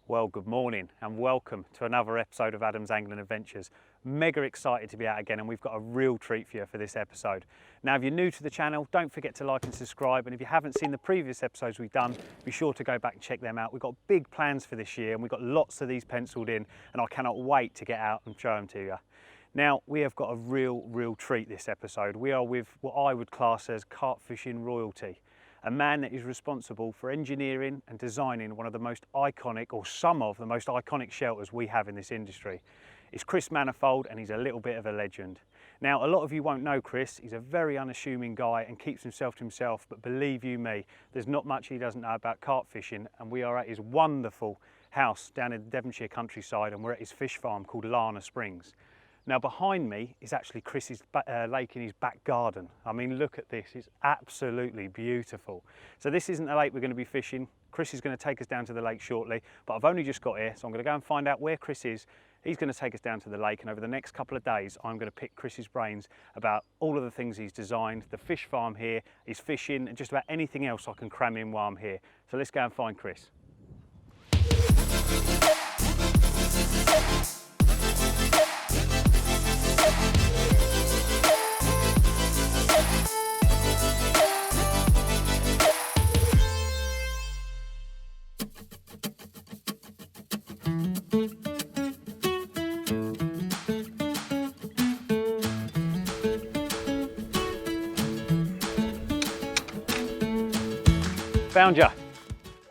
Well, good morning and welcome to another episode of Adam's Angling Adventures. Mega excited to be out again, and we've got a real treat for you for this episode. Now, if you're new to the channel, don't forget to like and subscribe, and if you haven't seen the previous episodes we've done, be sure to go back and check them out. We've got big plans for this year and we've got lots of these penciled in, and I cannot wait to get out and show them to you. Now, we have got a real treat this episode. We are with what I would class as carp fishing royalty. A man that is responsible for engineering and designing one of the most iconic, or some of the most iconic shelters we have in this industry. It's Chris Manifold, and he's a little bit of a legend. Now, a lot of you won't know Chris. He's a very unassuming guy and keeps himself to himself, but believe you me, there's not much he doesn't know about carp fishing, and we are at his wonderful house down in the Devonshire countryside, and we're at his fish farm called Lana Springs. Now, behind me is actually Chris's lake in his back garden. I mean, look at this, it's absolutely beautiful. So this isn't the lake we're going to be fishing. Chris is going to take us down to the lake shortly, but I've only just got here, so I'm going to go and find out where Chris is. He's going to take us down to the lake, and over the next couple of days, I'm going to pick Chris's brains about all of the things he's designed, the fish farm here, his fishing, and just about anything else I can cram in while I'm here. So let's go and find Chris. Found you.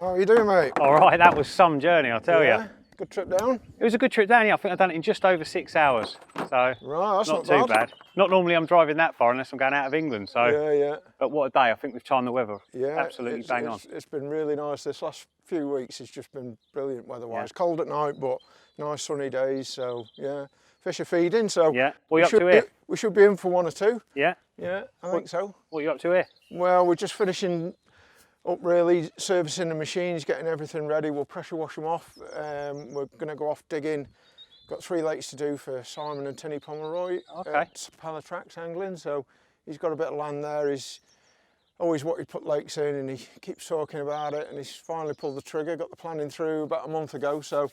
How are you doing, mate? All right, that was some journey, I'll tell you. Good trip down? It was a good trip down, yeah. I think I've done it in just over 6 hours. So right, that's not too bad. Not normally I'm driving that far unless I'm going out of England. So yeah. But what a day. I think we've timed the weather absolutely bang on. It's been really nice. This last few weeks it's just been brilliant weather-wise. Yeah. Cold at night, but nice sunny days. So yeah, fish are feeding. So yeah, what are you up to here? We should be in for one or two. Yeah? Yeah, I think so. What are you up to here? Well, we're just finishing up really, servicing the machines, getting everything ready. We'll pressure wash them off. We're going to go off digging. Got 3 lakes to do for Simon and Tinny Pomeroy at Tracks Angling. So he's got a bit of land there. He's always wanted to put lakes in, and he keeps talking about it, and he's finally pulled the trigger. Got the planning through about a month ago. So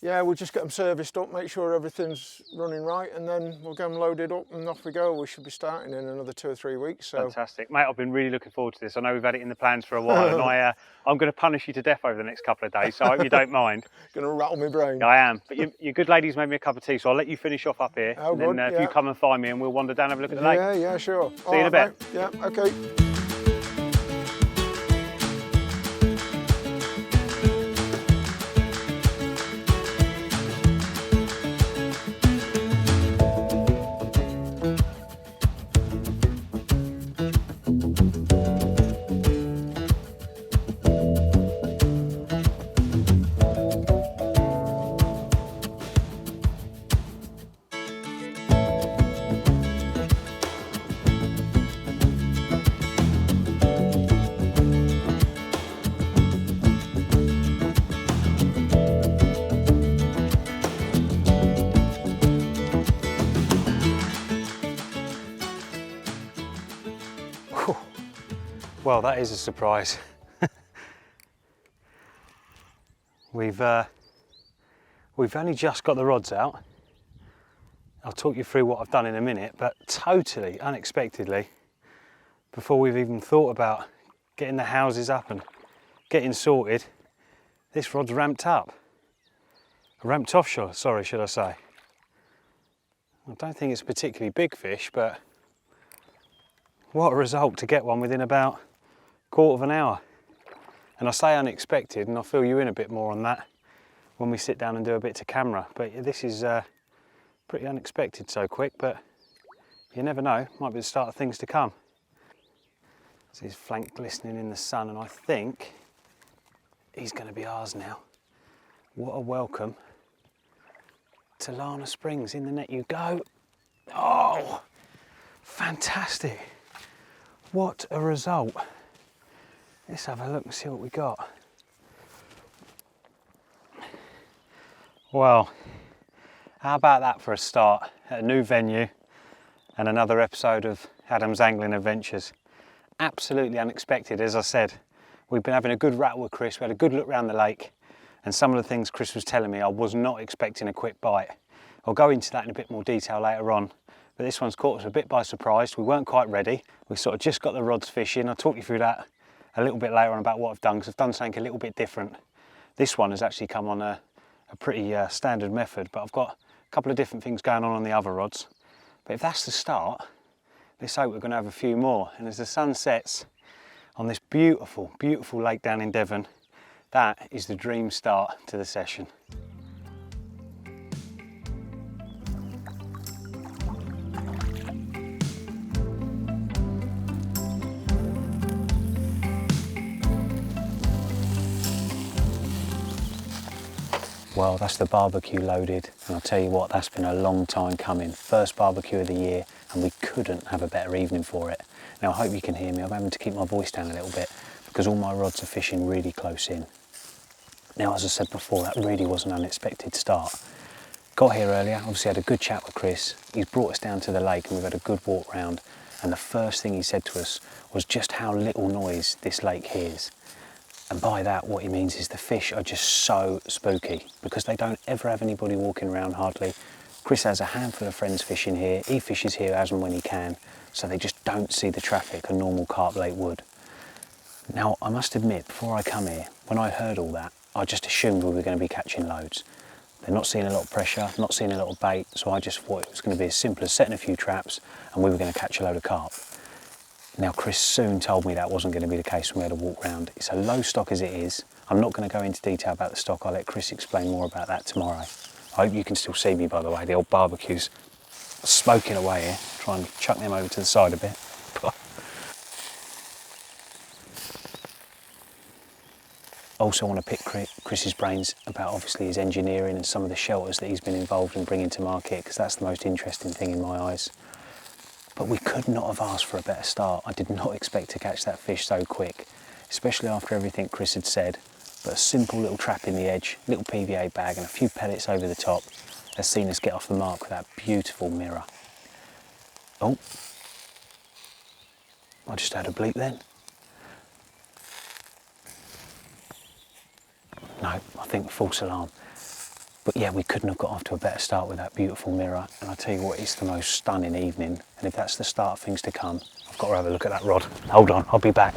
yeah, we'll just get them serviced up, make sure everything's running right, and then we'll get them loaded up and off we go. We should be starting in another 2 or 3 weeks. So fantastic, mate. I've been really looking forward to this. I know we've had it in the plans for a while, and I'm going to punish you to death over the next couple of days, so I hope you don't mind. Going to rattle my brain. I am, but your good ladies made me a cup of tea, so I'll let you finish off up here, and then if you come and find me, and we'll wander down and have a look at the lake. Yeah, sure. See you in a bit. Mate. Yeah, okay. Well, that is a surprise. We've only just got the rods out. I'll talk you through what I've done in a minute, but totally unexpectedly, before we've even thought about getting the houses up and getting sorted, this rod's ramped up. Ramped off, sorry, should I say. I don't think it's a particularly big fish, but what a result to get one within about quarter of an hour. And I say unexpected, and I'll fill you in a bit more on that when we sit down and do a bit to camera. But this is pretty unexpected so quick, but you never know, might be the start of things to come. So his flank glistening in the sun, and I think he's going to be ours now. What a welcome to Lana Springs. In the net you go. Oh, fantastic. What a result. Let's have a look and see what we got. Well, how about that for a start at a new venue and another episode of Adam's Angling Adventures. Absolutely unexpected, as I said. We've been having a good rattle with Chris, we had a good look around the lake, and some of the things Chris was telling me, I was not expecting a quick bite. I'll go into that in a bit more detail later on, but this one's caught us a bit by surprise. We weren't quite ready. We sort of just got the rods fishing. I'll talk you through that a little bit later on about what I've done, because I've done something a little bit different. This one has actually come on a pretty standard method, but I've got a couple of different things going on the other rods. But if that's the start, let's hope we're going to have a few more. And as the sun sets on this beautiful, beautiful lake down in Devon, that is the dream start to the session. Well, that's the barbecue loaded, and I'll tell you what, that's been a long time coming. First barbecue of the year, and we couldn't have a better evening for it. Now, I hope you can hear me. I'm having to keep my voice down a little bit because all my rods are fishing really close in. Now, as I said before, that really was an unexpected start. Got here earlier, obviously had a good chat with Chris. He's brought us down to the lake and we've had a good walk round. And the first thing he said to us was just how little noise this lake hears. And by that, what he means is the fish are just so spooky because they don't ever have anybody walking around hardly. Chris has a handful of friends fishing here. He fishes here as and when he can, so they just don't see the traffic a normal carp lake would. Now, I must admit, before I come here, when I heard all that, I just assumed we were going to be catching loads. They're not seeing a lot of pressure, not seeing a lot of bait, so I just thought it was going to be as simple as setting a few traps and we were going to catch a load of carp. Now, Chris soon told me that wasn't going to be the case when we had a walk round. It's a low stock as it is. I'm not going to go into detail about the stock. I'll let Chris explain more about that tomorrow. I hope you can still see me, by the way. The old barbecue's smoking away here. Try and chuck them over to the side a bit. Also want to pick Chris's brains about obviously his engineering and some of the shelters that he's been involved in bringing to market, because that's the most interesting thing in my eyes. But we could not have asked for a better start. I did not expect to catch that fish so quick, especially after everything Chris had said. But a simple little trap in the edge, little PVA bag and a few pellets over the top has seen us get off the mark with that beautiful mirror. Oh, I just heard a bleep then. No, I think false alarm. But yeah, we couldn't have got off to a better start with that beautiful mirror. And I tell you what, it's the most stunning evening. And if that's the start of things to come, I've got to have a look at that rod. Hold on, I'll be back.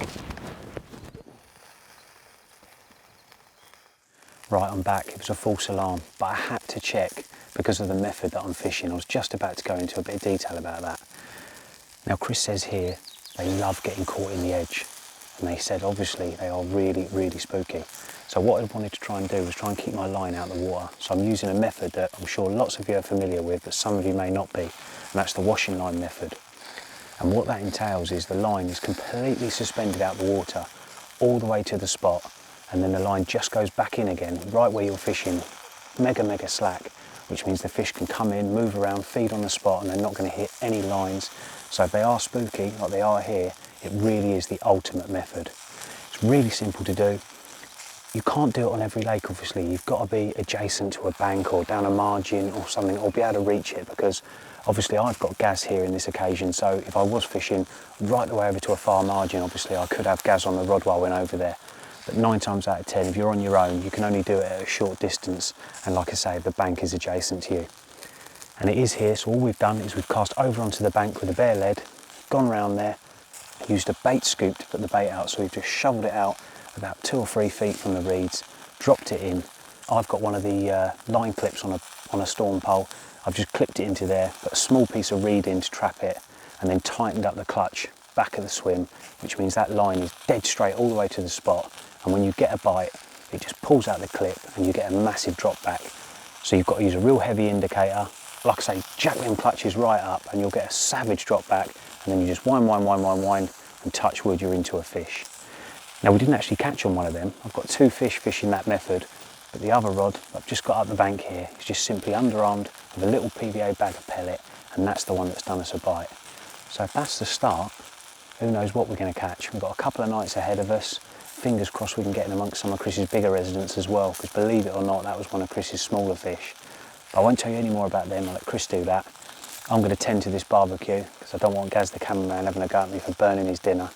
Right, I'm back. It was a false alarm, but I had to check because of the method that I'm fishing. I was just about to go into a bit of detail about that. Now, Chris says here they love getting caught in the edge. And they said, obviously, they are really, really spooky. So what I wanted to try and do was try and keep my line out of the water. So I'm using a method that I'm sure lots of you are familiar with, but some of you may not be. And that's the washing line method. And what that entails is the line is completely suspended out the water all the way to the spot. And then the line just goes back in again, right where you're fishing, mega slack, which means the fish can come in, move around, feed on the spot, and they're not going to hit any lines. So if they are spooky, like they are here, it really is the ultimate method. It's really simple to do. You can't do it on every lake, obviously. You've got to be adjacent to a bank or down a margin or something, or be able to reach it, because obviously I've got gas here in this occasion. So if I was fishing right the way over to a far margin, obviously I could have gas on the rod while I went over there. But 9 times out of 10, if you're on your own, you can only do it at a short distance. And like I say, the bank is adjacent to you. And it is here, so all we've done is we've cast over onto the bank with a bare lead, gone round there, used a bait scoop to put the bait out. So we've just shoveled it out about 2 or 3 feet from the reeds, dropped it in. I've got one of the line clips on a storm pole. I've just clipped it into there, put a small piece of reed in to trap it, and then tightened up the clutch back of the swim, which means that line is dead straight all the way to the spot. And when you get a bite, it just pulls out the clip and you get a massive drop back. So you've got to use a real heavy indicator. Like I say, jack them clutches right up and you'll get a savage drop back, and then you just wind, and touch wood, you're into a fish. Now, we didn't actually catch on one of them. I've got 2 fish fishing that method, but the other rod I've just got up the bank here is just simply underarmed with a little PVA bag of pellet, and that's the one that's done us a bite. So if that's the start, who knows what we're going to catch. We've got a couple of nights ahead of us. Fingers crossed we can get in amongst some of Chris's bigger residents as well, because believe it or not, that was one of Chris's smaller fish. But I won't tell you any more about them. I'll let Chris do that. I'm going to tend to this barbecue because I don't want Gaz the cameraman having a go at me for burning his dinner.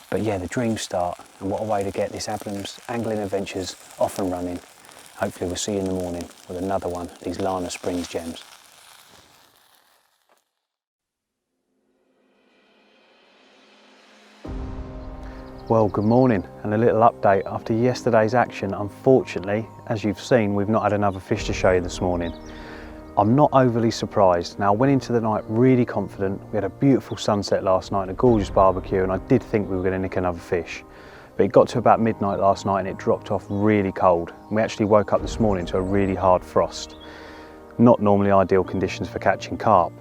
But yeah, the dream start, and what a way to get this Angling Adventures off and running. Hopefully we'll see you in the morning with another one of these Lana Springs gems. Well, good morning, and a little update after yesterday's action. Unfortunately, as you've seen, we've not had another fish to show you this morning. I'm not overly surprised. Now, I went into the night really confident. We had a beautiful sunset last night and a gorgeous barbecue, and I did think we were going to nick another fish. But it got to about midnight last night and it dropped off really cold. And we actually woke up this morning to a really hard frost. Not normally ideal conditions for catching carp.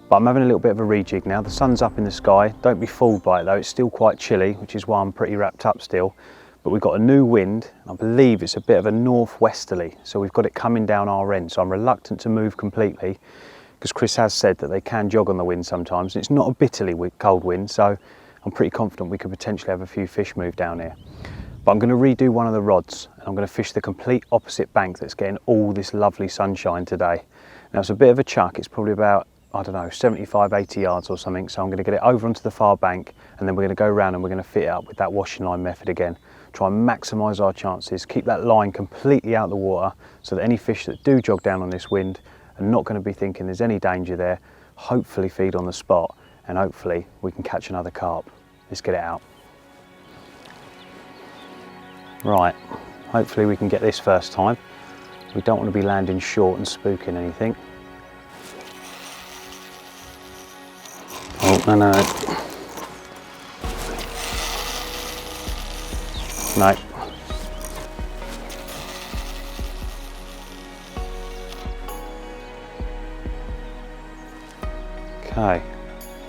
But I'm having a little bit of a rejig now. The sun's up in the sky. Don't be fooled by it though. It's still quite chilly, which is why I'm pretty wrapped up still. But we've got a new wind. I believe it's a bit of a northwesterly. So we've got it coming down our end. So I'm reluctant to move completely because Chris has said that they can jog on the wind sometimes. It's not a bitterly cold wind, so I'm pretty confident we could potentially have a few fish move down here. But I'm going to redo one of the rods and I'm going to fish the complete opposite bank that's getting all this lovely sunshine today. Now it's a bit of a chuck. It's probably about, I don't know, 75, 80 yards or something. So I'm going to get it over onto the far bank and then we're going to go around and we're going to fit it up with that washing line method again. Try and maximise our chances, keep that line completely out of the water so that any fish that do jog down on this wind are not going to be thinking there's any danger there, hopefully feed on the spot and hopefully we can catch another carp. Let's get it out. Right, hopefully we can get this first time. We don't want to be landing short and spooking anything. Oh, no. No. Okay,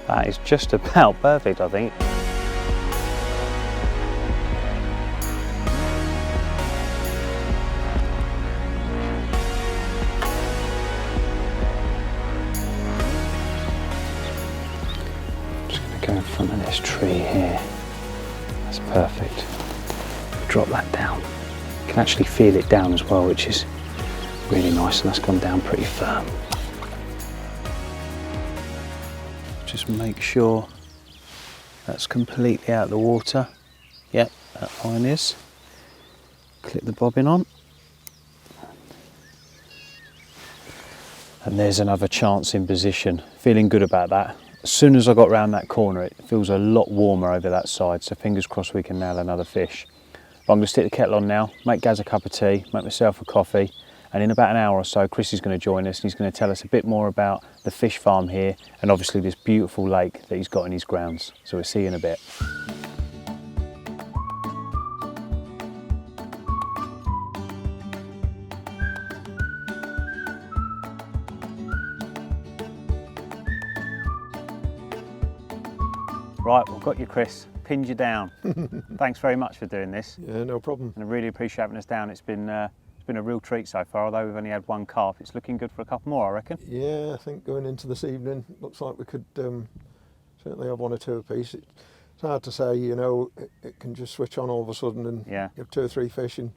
that is just about perfect, I think. Just going to go in front of this tree here. That's perfect. Drop that down. You can actually feel it down as well, which is really nice, and that's gone down pretty firm. Just make sure that's completely out of the water. Yep, that line is. Clip the bobbin on. And there's another chance in position. Feeling good about that. As soon as I got round that corner, it feels a lot warmer over that side, so fingers crossed we can nail another fish. But I'm going to stick the kettle on now, make Gaz a cup of tea, make myself a coffee, and in about an hour or so Chris is going to join us and he's going to tell us a bit more about the fish farm here and obviously this beautiful lake that he's got in his grounds. So we'll see you in a bit. Right, we've got you, Chris. Pinned you down. Thanks very much for doing this. Yeah, no problem. And I really appreciate having us down. It's been a real treat so far, although we've only had one carp. It's looking good for a couple more, I reckon. Yeah, I think going into this evening, looks like we could certainly have one or two apiece. It's hard to say, you know, it can just switch on all of a sudden and you have 2 or 3 fish in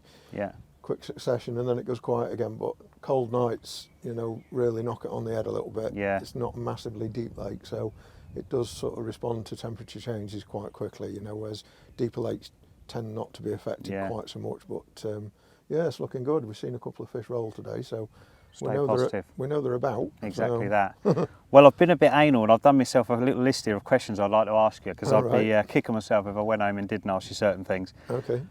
quick succession and then it goes quiet again. But cold nights, you know, really knock it on the head a little bit. Yeah. It's not a massively deep lake, so it does sort of respond to temperature changes quite quickly, you know, whereas deeper lakes tend not to be affected quite so much. But yeah, it's looking good. We've seen a couple of fish roll today, so we know they're about. Exactly that. Well, I've been a bit anal and I've done myself a little list here of questions I'd like to ask you because I'd be kicking myself if I went home and didn't ask you certain things. Okay.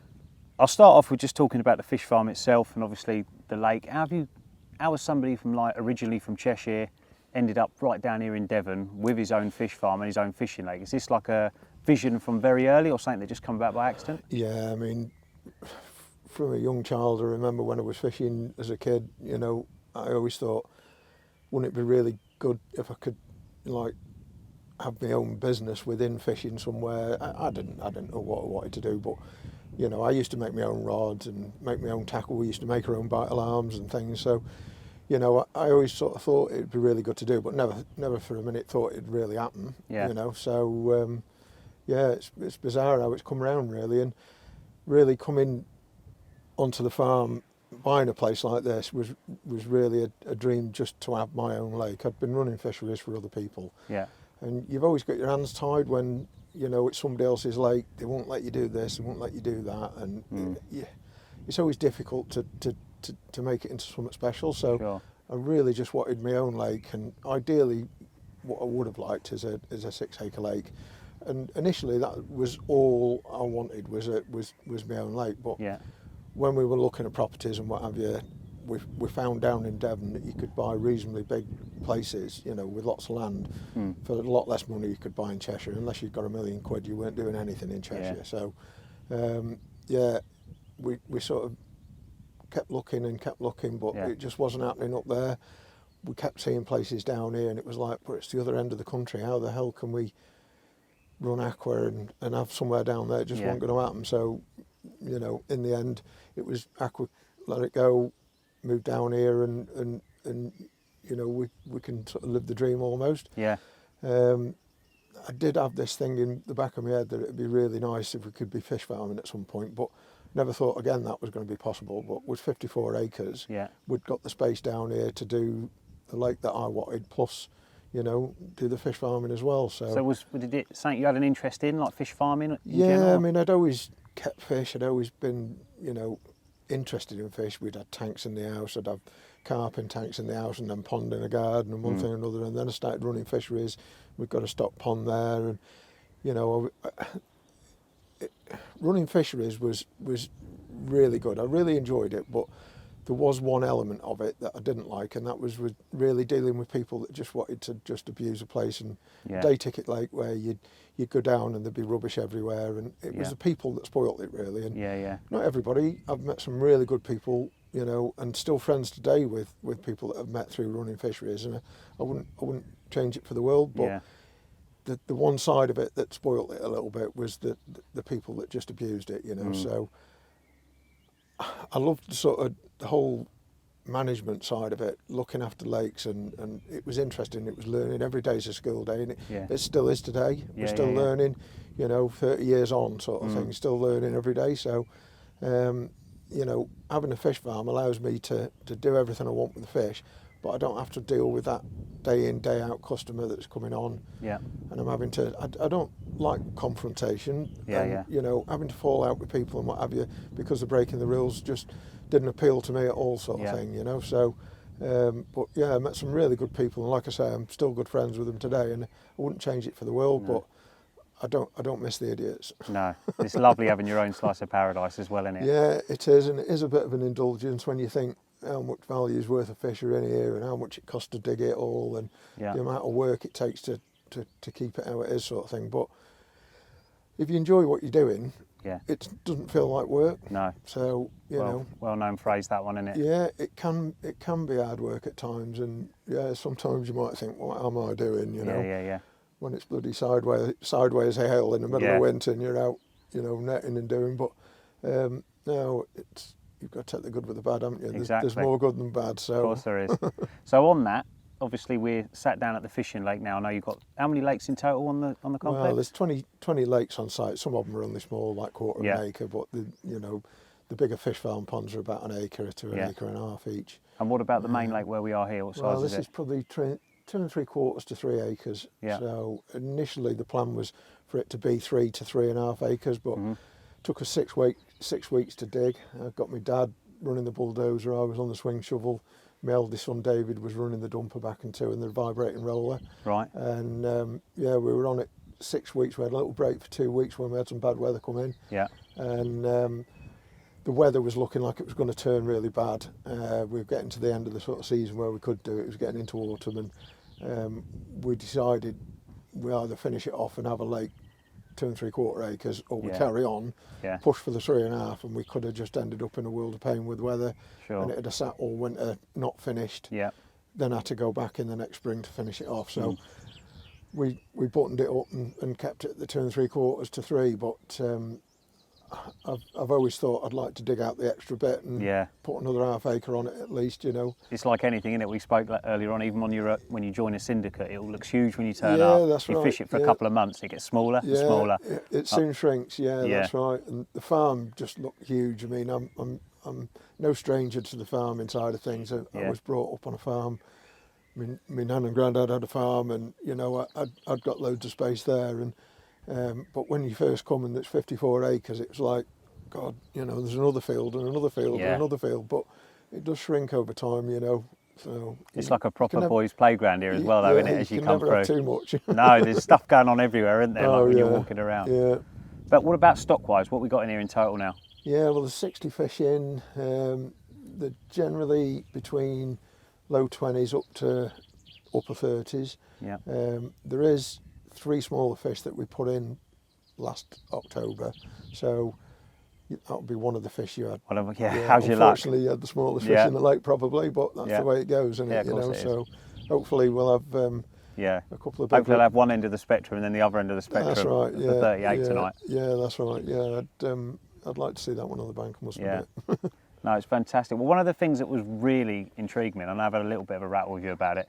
I'll start off with just talking about the fish farm itself and obviously the lake. How was somebody from originally from Cheshire ended up right down here in Devon with his own fish farm and his own fishing lake? Is this like a vision from very early or something that just come about by accident? Yeah, I mean, from a young child, I remember when I was fishing as a kid, you know, I always thought, wouldn't it be really good if I could like have my own business within fishing somewhere? I didn't know what I wanted to do, but you know, I used to make my own rods and make my own tackle. We used to make our own bite alarms and things. So, you know, I always sort of thought it'd be really good to do, but never for a minute thought it'd really happen. Yeah. You know, so yeah, it's bizarre how it's come around really, and really coming onto the farm, buying a place like this was really a dream just to have my own lake. I'd been running fisheries for other people. Yeah. And you've always got your hands tied when, you know, it's somebody else's lake. They won't let you do this, they won't let you do that, and yeah, it's always difficult to to make it into something special. So Sure. I really just wanted my own lake, and ideally what I would have liked is a 6-acre lake. And initially that was all I wanted, was my own lake. But Yeah. when we were looking at properties and what have you, we found down in Devon that you could buy reasonably big places, you know, with lots of land for a lot less money you could buy in Cheshire. Unless you'd got £1 million, you weren't doing anything in Cheshire. Yeah. So we sort of kept looking, but Yeah. it just wasn't happening up there. We kept seeing places down here, and it was like, but it's the other end of the country. How the hell can we run Aqua and have somewhere down there? It just wasn't going to happen. So, you know, in the end, it was Aqua, let it go, move down here, and you know, we can sort of live the dream almost. Yeah. I did have this thing in the back of my head that it'd be really nice if we could be fish farming at some point, but never thought again that was going to be possible. But with 54 acres, we'd got the space down here to do the lake that I wanted, plus, you know, do the fish farming as well. So did it something you had an interest in, like fish farming? Yeah, general? I mean, I'd always kept fish. I'd always been, you know, interested in fish. We'd had tanks in the house. I'd have carp in tanks in the house, and then pond in a garden, and one thing and another. And then I started running fisheries. We've got a stock pond there, and you know, running fisheries was really good. I really enjoyed it, but there was one element of it that I didn't like, and that was with really dealing with people that just wanted to just abuse a place. And day ticket lake, where you'd go down and there'd be rubbish everywhere, and it was the people that spoilt it really. And not everybody. I've met some really good people, you know, and still friends today with people that I've met through running fisheries, and I wouldn't change it for the world. But the one side of it that spoilt it a little bit was the people that just abused it, you know. So I loved sort of the whole management side of it, looking after lakes, and it was interesting. It was learning. Every day's a school day, and it still is today. We're still learning, you know, 30 years on, sort of thing, still learning every day. So, you know, having a fish farm allows me to do everything I want with the fish, but I don't have to deal with that day in, day out customer that's coming on. And I'm having to, I don't like confrontation. You know, having to fall out with people and what have you because they're breaking the rules just didn't appeal to me at all, sort of thing, you know. So, but yeah, I met some really good people, and like I say, I'm still good friends with them today, and I wouldn't change it for the world, but I don't miss the idiots. No, it's lovely having your own slice of paradise as well, isn't it? Yeah, it is, and it is a bit of an indulgence when you think how much value is worth of fish are in here, and how much it costs to dig it all, and the amount of work it takes to keep it how it is, sort of thing. But if you enjoy what you're doing, it doesn't feel like work. No. So you know, well-known phrase, that one, isn't it? Yeah, it can be hard work at times, and sometimes you might think, what am I doing? You know. Yeah. When it's bloody sideways hail in the middle of winter, and you're out, you know, netting and doing. But no, you've got to take the good with the bad, haven't you? There's more good than bad. So. Of course there is. So on that, obviously we're sat down at the fishing lake now. I know you've got, how many lakes in total on the complex? Well, there's 20 lakes on site. Some of them are only small, like quarter of an acre, but the bigger fish farm ponds are about an acre to an acre and a half each. And what about the main lake where we are here? What size is it? This is probably 2 3/4 to 3 acres. So initially the plan was for it to be 3 to 3.5 acres, but took us 6 weeks to dig. I got my dad running the bulldozer, I was on the swing shovel. My eldest son David was running the dumper back into and the vibrating roller. Right. And we were on it 6 weeks. We had a little break for 2 weeks when we had some bad weather come in. And the weather was looking like it was going to turn really bad. We were getting to the end of the sort of season where we could do it. It was getting into autumn, and we decided we either finish it off and have a lake 2 3/4 acres, or we carry on, push for the 3.5, and we could have just ended up in a world of pain with weather. And it had sat all winter not finished. Then had to go back in the next spring to finish it off. So we buttoned it up and kept it at the 2 3/4 to 3. But I've always thought I'd like to dig out the extra bit and put another half acre on it at least, you know. It's like anything, isn't it? We spoke earlier on, even when you join a syndicate, it all looks huge when you turn up. That's right. You fish it for a couple of months, it gets smaller and smaller. It soon shrinks, that's right. And the farm just looked huge. I mean, I'm no stranger to the farming side of things. I was brought up on a farm. My nan and granddad had a farm, and, you know, I'd got loads of space there. And but when you first come and it's 54 acres, it was like, God, you know, there's another field and another field and another field. But it does shrink over time, you know. So it's like a proper boys' playground here as well, though, isn't it? As you come never through. have too much. No, there's stuff going on everywhere, isn't there? Oh, like when yeah, you're walking around. Yeah. But what about stock-wise? What we got in here in total now? Yeah, well, there's 60 fish in. They're generally between low 20s up to upper 30s. Yeah. There is 3 smaller fish that we put in last October, so that would be one of the fish you had. Well, yeah. How's your luck? Unfortunately, you had the smallest fish in the lake, probably, but that's the way it goes, isn't it? Of course it is. So hopefully we'll have a couple of big. Hopefully, I'll have one end of the spectrum and then the other end of the spectrum. That's right. Yeah. For 38 tonight. Yeah, that's right. Yeah, I'd like to see that one on the bank. I must admit. No, it's fantastic. Well, one of the things that was really intrigued me, and I've had a little bit of a rattle with you about it,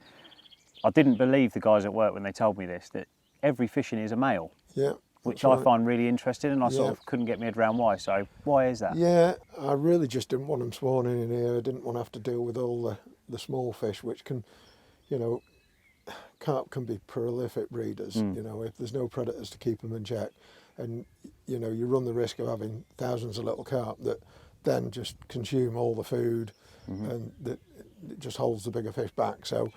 I didn't believe the guys at work when they told me this, that every fish in here is a male. Yeah. Which I find really interesting, and I sort of couldn't get my head around why. So why is that? Yeah, I really just didn't want them spawning in here. I didn't want to have to deal with all the small fish, which can, you know, carp can be prolific breeders, you know, if there's no predators to keep them in check. And, you know, you run the risk of having thousands of little carp that then just consume all the food and it just holds the bigger fish back. So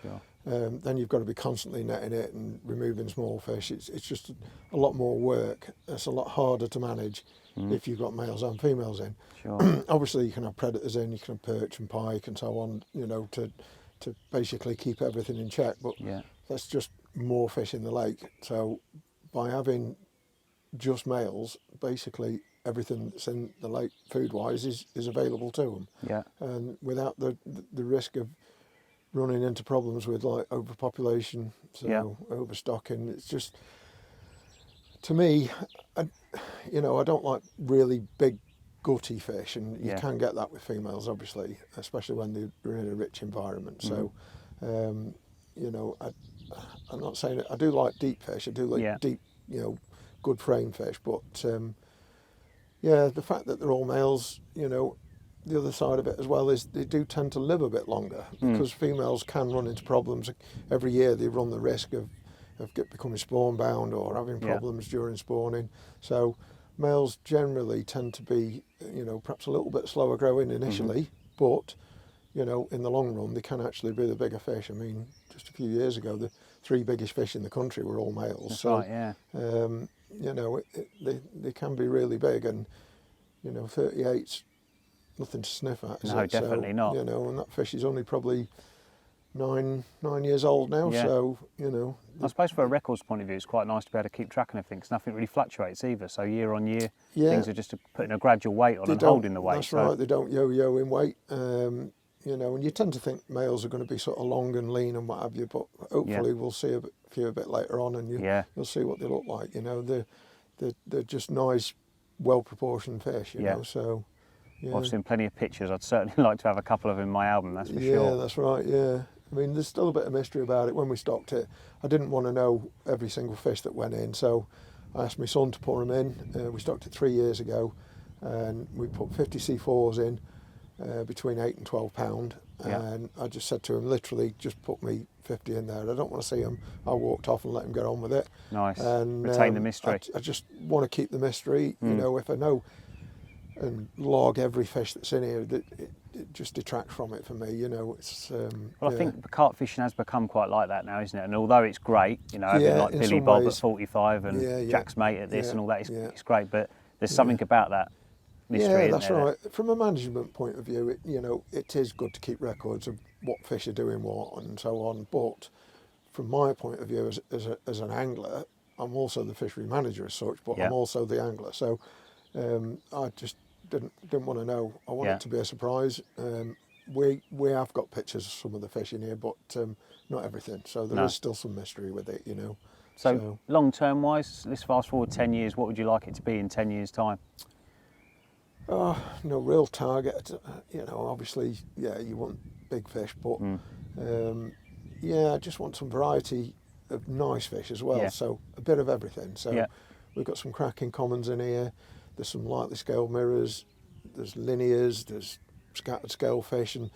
then you've got to be constantly netting it and removing small fish. It's just a lot more work. It's a lot harder to manage if you've got males and females in. Sure. Obviously, you can have predators in, you can have perch and pike and so on, you know, to basically keep everything in check. But that's just more fish in the lake. So by having just males, basically everything that's in the lake food-wise is available to them. Yeah. And without the risk of running into problems with like overpopulation, so overstocking. It's just, to me, I don't like really big gutty fish, and you can get that with females, obviously, especially when they're in a rich environment. So, you know, I'm not saying it, I do like deep fish. I do like deep, you know, good frame fish, but the fact that they're all males, you know, the other side of it as well is they do tend to live a bit longer because females can run into problems. Every year they run the risk of becoming spawn bound or having problems during spawning. So males generally tend to be, you know, perhaps a little bit slower growing initially, but, you know, in the long run they can actually be the bigger fish. I mean, just a few years ago the 3 biggest fish in the country were all males. That's so, right, yeah. You know, they can be really big, and, you know, 38's nothing to sniff at, is it? No, definitely not. You know, and that fish is only probably 9 years old now, so, you know. I suppose for a records point of view, it's quite nice to be able to keep track of everything, because nothing really fluctuates either. So year on year, things are just putting a gradual weight on and holding the weight. That's right, they don't yo-yo in weight. You know, and you tend to think males are going to be sort of long and lean and what have you, but hopefully we'll see a few a bit later on, and you'll see what they look like. You know, they're just nice, well-proportioned fish, you know, so... Well, I've seen plenty of pictures. I'd certainly like to have a couple of in my album, that's for sure. Yeah, that's right, yeah. I mean, there's still a bit of mystery about it. When we stocked it, I didn't want to know every single fish that went in, so I asked my son to put them in. We stocked it 3 years ago, and we put 50 C4s in, between 8 and 12 pound, and I just said to him, literally, just put me 50 in there. I don't want to see them. I walked off and let him get on with it. Nice. And retain the mystery. I just want to keep the mystery. You know, if I know and log every fish that's in here, it just detracts from it for me. You know, it's. Well, I think carp fishing has become quite like that now, isn't it? And although it's great, you know, having like Billy Bob at 45 and Jack's mate at this and all that, it's great. But there's something about that mystery. Yeah, that's right. From a management point of view, you know, it is good to keep records of what fish are doing what and so on. But from my point of view, as an angler, I'm also the fishery manager as such, but I'm also the angler. So I just didn't want to know. I want it to be a surprise. We have got pictures of some of the fish in here, but not everything. So there is still some mystery with it, you know. So long term wise, let's fast forward 10 years. What would you like it to be in 10 years' time? No real target. You know, obviously, you want big fish, but I just want some variety of nice fish as well. So a bit of everything. So we've got some cracking commons in here. There's some lightly scaled mirrors. There's linears. There's scattered scale fish, and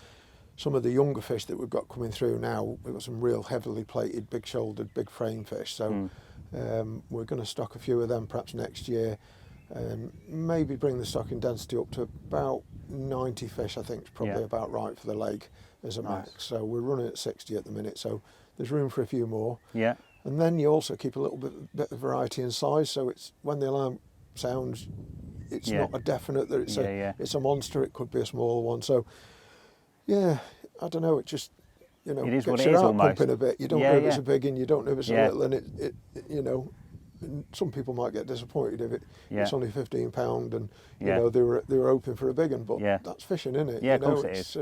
some of the younger fish that we've got coming through now. We've got some real heavily plated, big-shouldered, big frame fish. So we're going to stock a few of them perhaps next year. Maybe bring the stocking density up to about 90 fish, I think is probably about right for the lake as a max. So we're running at 60 at the minute, so there's room for a few more. Yeah. And then you also keep a little bit of variety in size, so it's when the alarm sounds, it's not a definite that it's a monster. It could be a smaller one. So yeah, I don't know. It just, you know, it is gets what it your is heart almost. pumping a bit. You don't know if it's a big one, you don't know if it's a little, and it you know. Some people might get disappointed if it's only £15, and you know they were hoping for a big one, but that's fishing, isn't it? Yeah, of course it is.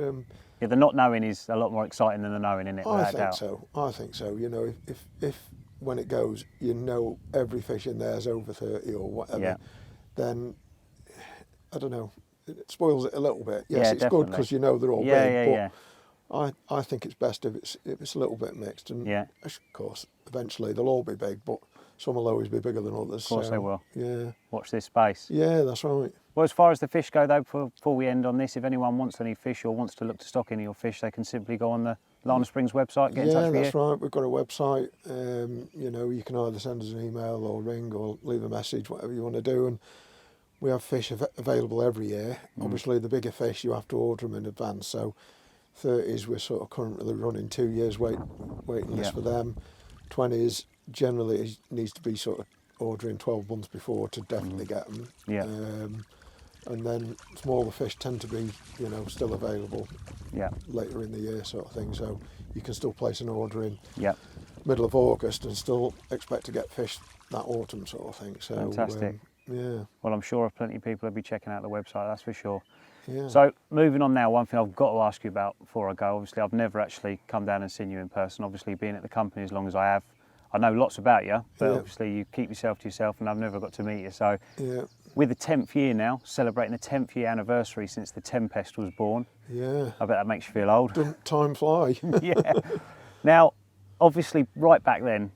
The not knowing is a lot more exciting than the knowing, isn't it? I think so. I think so. You know, if when it goes, you know, every fish in there is over 30 or whatever, then I don't know. It spoils it a little bit. Yes, it's good because you know they're all big, but I think it's best if it's a little bit mixed, and of course eventually they'll all be big, but some will always be bigger than others. Of course they will. Yeah. Watch this space. Yeah, that's right. Well, as far as the fish go though, before we end on this, if anyone wants any fish or wants to look to stock any of your fish, they can simply go on the Lana Springs website, get in touch with you. Yeah, that's right. We've got a website. You know, you can either send us an email or ring or leave a message, whatever you want to do. And we have fish available every year. Obviously, the bigger fish, you have to order them in advance. So 30s, we're sort of currently running 2 years waiting list for them. 20s, generally it needs to be sort of ordering 12 months before to definitely get them. And then smaller fish tend to be, you know, still available later in the year sort of thing. So you can still place an order in middle of August and still expect to get fish that autumn sort of thing. So fantastic. Well, I'm sure plenty of people will be checking out the website, that's for sure. Yeah. So moving on now, one thing I've got to ask you about before I go, obviously I've never actually come down and seen you in person, obviously being at the company as long as I have. I know lots about you, but obviously you keep yourself to yourself and I've never got to meet you. So with the 10th year now, celebrating the 10th year anniversary since the Tempest was born. Yeah. I bet that makes you feel old. Doesn't time fly? Yeah. Now, obviously right back then,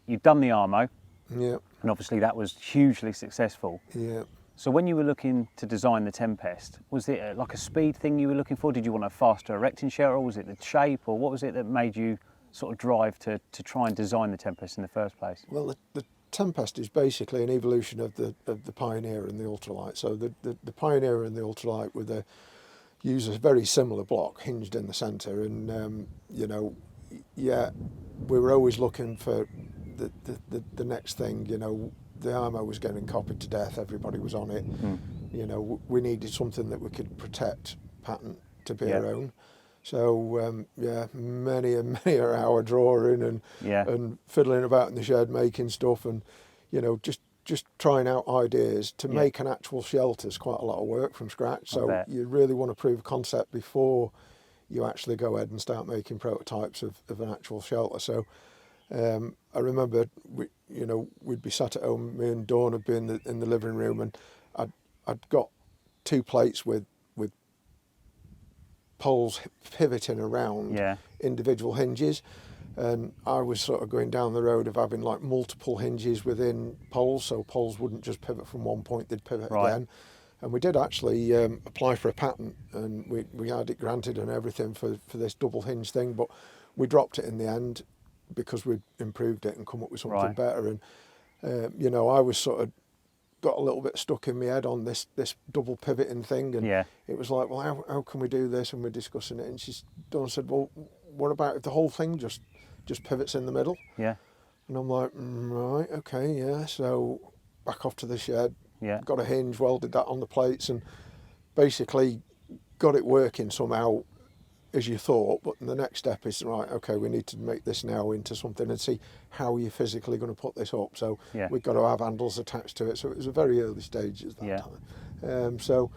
you'd done the Armo. Yeah. And obviously that was hugely successful. Yeah. So when you were looking to design the Tempest, was it like a speed thing you were looking for? Did you want a faster erecting shell, or was it the shape, or what was it that made you sort of drive to try and design the Tempest in the first place? Well, the Tempest is basically an evolution of the Pioneer and the Ultralight. So the Pioneer and the Ultralight use a very similar block hinged in the centre, and you know, we were always looking for the next thing. You know, the Armo was getting copied to death. Everybody was on it. You know, we needed something that we could protect, patent to be our own. So many an hour drawing and fiddling about in the shed making stuff, and you know, just trying out ideas to make an actual shelter is quite a lot of work from scratch. So you really want to prove concept before you actually go ahead and start making prototypes of an actual shelter. So I remember we'd be sat at home, me and Dawn would be in the living room, and I'd got 2 plates with poles pivoting around individual hinges, and I was sort of going down the road of having like multiple hinges within poles, so poles wouldn't just pivot from one point, they'd pivot again. And we did actually apply for a patent, and we had it granted and everything for this double hinge thing, but we dropped it in the end because we'd improved it and come up with something better. And you know, I was sort of got a little bit stuck in my head on this double pivoting thing, and it was like, well, how can we do this? And we're discussing it, and Dawn said, well, what about if the whole thing just pivots in the middle? And I'm like, right, okay, so back off to the shed, got a hinge, welded that on the plates, and basically got it working somehow as you thought. But the next step is, right, okay, we need to make this now into something and see how you're physically going to put this up. So we've got to have handles attached to it. So it was a very early stage at that time. So,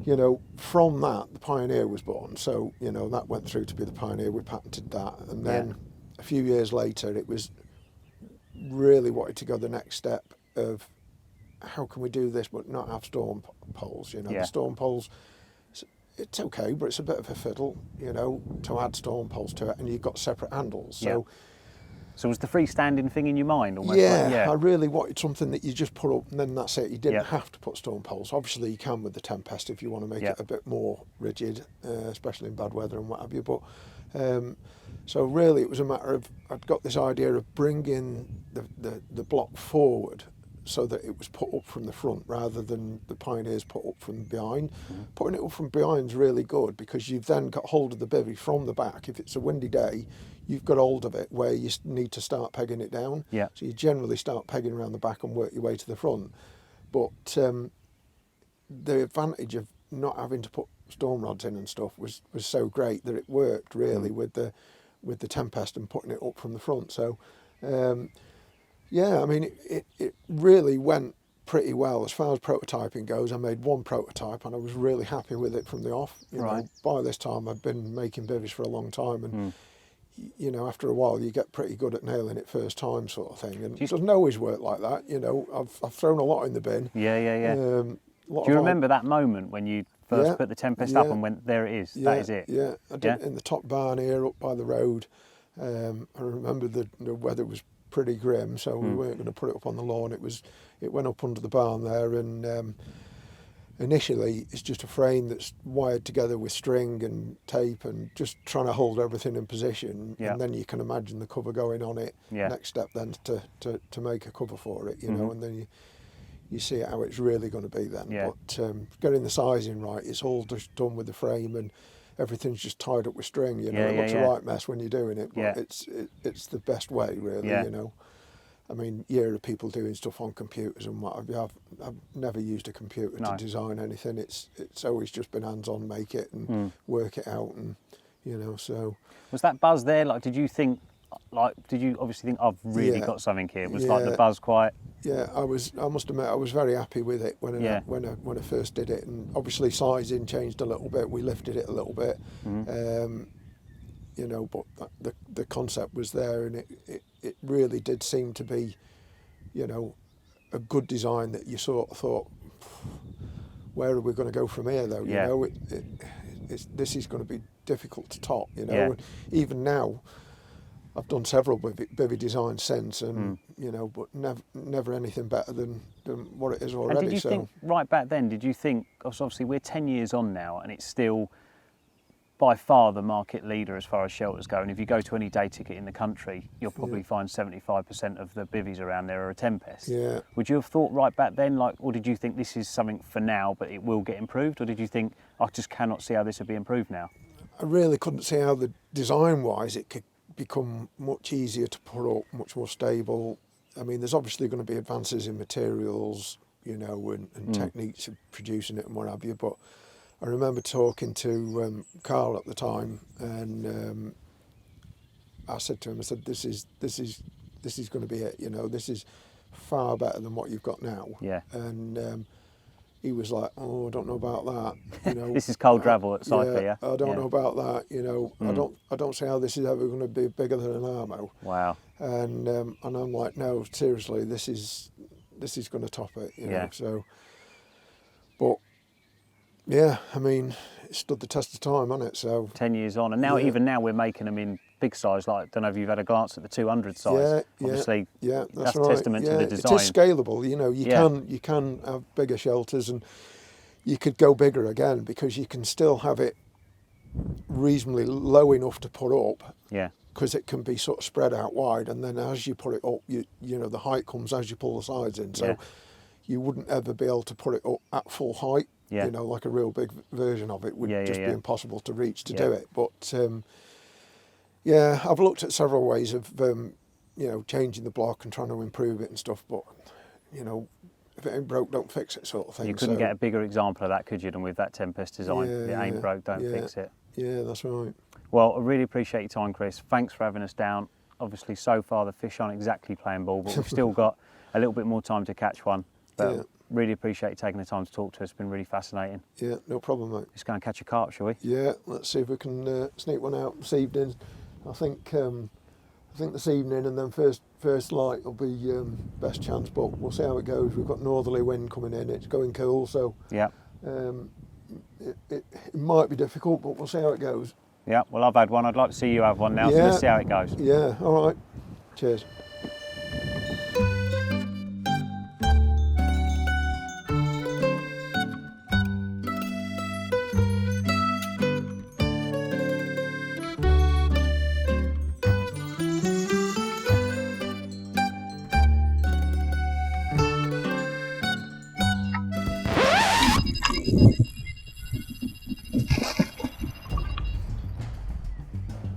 you know, from that, the Pioneer was born. So, you know, that went through to be the Pioneer. We patented that. And then a few years later, it was really wanted to go the next step of how can we do this but not have storm poles. You know, the storm poles, it's okay, but it's a bit of a fiddle, you know, to add storm poles to it, and you've got separate handles. So was the freestanding thing in your mind almost? I really wanted something that you just put up and then that's it. You didn't have to put storm poles. Obviously you can with the Tempest if you want to make it a bit more rigid, especially in bad weather and what have you. But so really it was a matter of, I'd got this idea of bringing the block forward so that it was put up from the front rather than the Pioneers put up from behind. Putting it up from behind is really good because you've then got hold of the bivvy from the back. If it's a windy day, you've got hold of it where you need to start pegging it down. Yeah. So you generally start pegging around the back and work your way to the front. But the advantage of not having to put storm rods in and stuff was so great that it worked really with the Tempest and putting it up from the front. So yeah, I mean it really went pretty well as far as prototyping goes. I made one prototype and I was really happy with it from the off. You know, by this time I'd been making bivvies for a long time, and you know, after a while you get pretty good at nailing it first time sort of thing. And it doesn't always work like that. You know, I've thrown a lot in the bin. Do you remember that moment when you first put the Tempest up and went, there it is, that is it? Yeah, I did it in the top barn here up by the road. I remember the weather was pretty grim, so we weren't going to put it up on the lawn. It went up under the barn there, and initially it's just a frame that's wired together with string and tape and just trying to hold everything in position. And then you can imagine the cover going on it. Next step then to make a cover for it, you know, and then you see how it's really going to be then. But getting the sizing right, it's all just done with the frame and everything's just tied up with string, you know. It looks a right mess when you're doing it, but it's the best way really, you know. I mean, you hear of people doing stuff on computers and what have you. I've never used a computer to design anything. It's always just been hands-on, make it and work it out, and you know. So was that buzz there? Like, did you obviously think I've really got something here? Was like the buzz quite? Yeah, I must admit I was very happy with it when I first did it, and obviously sizing changed a little bit. We lifted it a little bit, you know, but the concept was there, and it really did seem to be, you know, a good design that you sort of thought, where are we going to go from here though? You know, this is going to be difficult to top. You know, and even now. I've done several bivvy designs since, and you know, but never anything better than what it is already. And did you think right back then? Did you think? Obviously, we're 10 years on now, and it's still by far the market leader as far as shelters go. And if you go to any day ticket in the country, you'll probably find 75% of the bivvies around there are a Tempest. Yeah. Would you have thought right back then, like, or did you think this is something for now, but it will get improved, or did you think I just cannot see how this would be improved now? I really couldn't see how the design-wise it could become much easier to put up, much more stable. I mean, there's obviously going to be advances in materials, you know, and techniques of producing it and what have you. But I remember talking to Carl at the time, and I said to him, I said, "This is going to be it. You know, this is far better than what you've got now." Yeah. And he was like, "Oh, I don't know about that." You know, this is cold gravel at Cypher, yeah. I don't know about that. You know, I don't see how this is ever going to be bigger than an Armo. Wow. And I'm like, no, seriously, this is going to top it. You know, so. But yeah, I mean, it stood the test of time, hasn't it? So 10 years on, and now even now we're making them in big size. Like, I don't know if you've had a glance at the 200 size. Obviously, that's right. testament to the design. It is scalable. You know, you can have bigger shelters, and you could go bigger again because you can still have it reasonably low enough to put up. Yeah. Because it can be sort of spread out wide, and then as you put it up, you know, the height comes as you pull the sides in. So you wouldn't ever be able to put it up at full height. You know, like a real big version of it would just be impossible to reach to do it. But yeah, I've looked at several ways of you know, changing the block and trying to improve it and stuff. But you know, if it ain't broke, don't fix it, sort of thing. You couldn't get a bigger example of that, could you? Than with that Tempest design, it ain't broke, don't fix it. Yeah, that's right. Well, I really appreciate your time, Chris. Thanks for having us down. Obviously, so far the fish aren't exactly playing ball, but we've still got a little bit more time to catch one. But really appreciate you taking the time to talk to us. It's been really fascinating. Yeah, no problem, mate. Let's go and catch a carp, shall we? Yeah, let's see if we can sneak one out this evening. I think this evening, and then first light will be best chance. But we'll see how it goes. We've got northerly wind coming in. It's going cool, so it might be difficult, but we'll see how it goes. Yeah, well, I've had one. I'd like to see you have one now. So let's see how it goes. Yeah, all right. Cheers.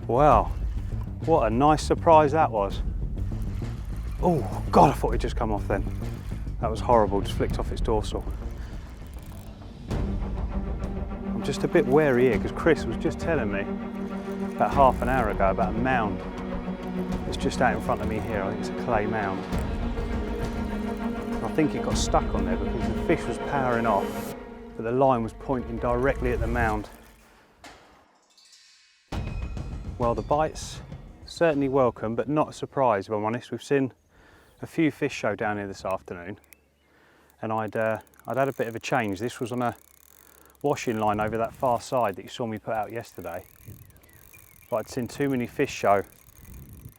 Wow, what a nice surprise that was. Oh God, I thought it'd just come off then. That was horrible, just flicked off its dorsal. I'm just a bit wary here because Chris was just telling me about half an hour ago about a mound. It's just out in front of me here. I think it's a clay mound. I think it got stuck on there because the fish was powering off, but the line was pointing directly at the mound. Well, the bite's certainly welcome, but not a surprise if I'm honest. We've seen a few fish show down here this afternoon, and I'd had a bit of a change. This was on a washing line over that far side that you saw me put out yesterday. But I'd seen too many fish show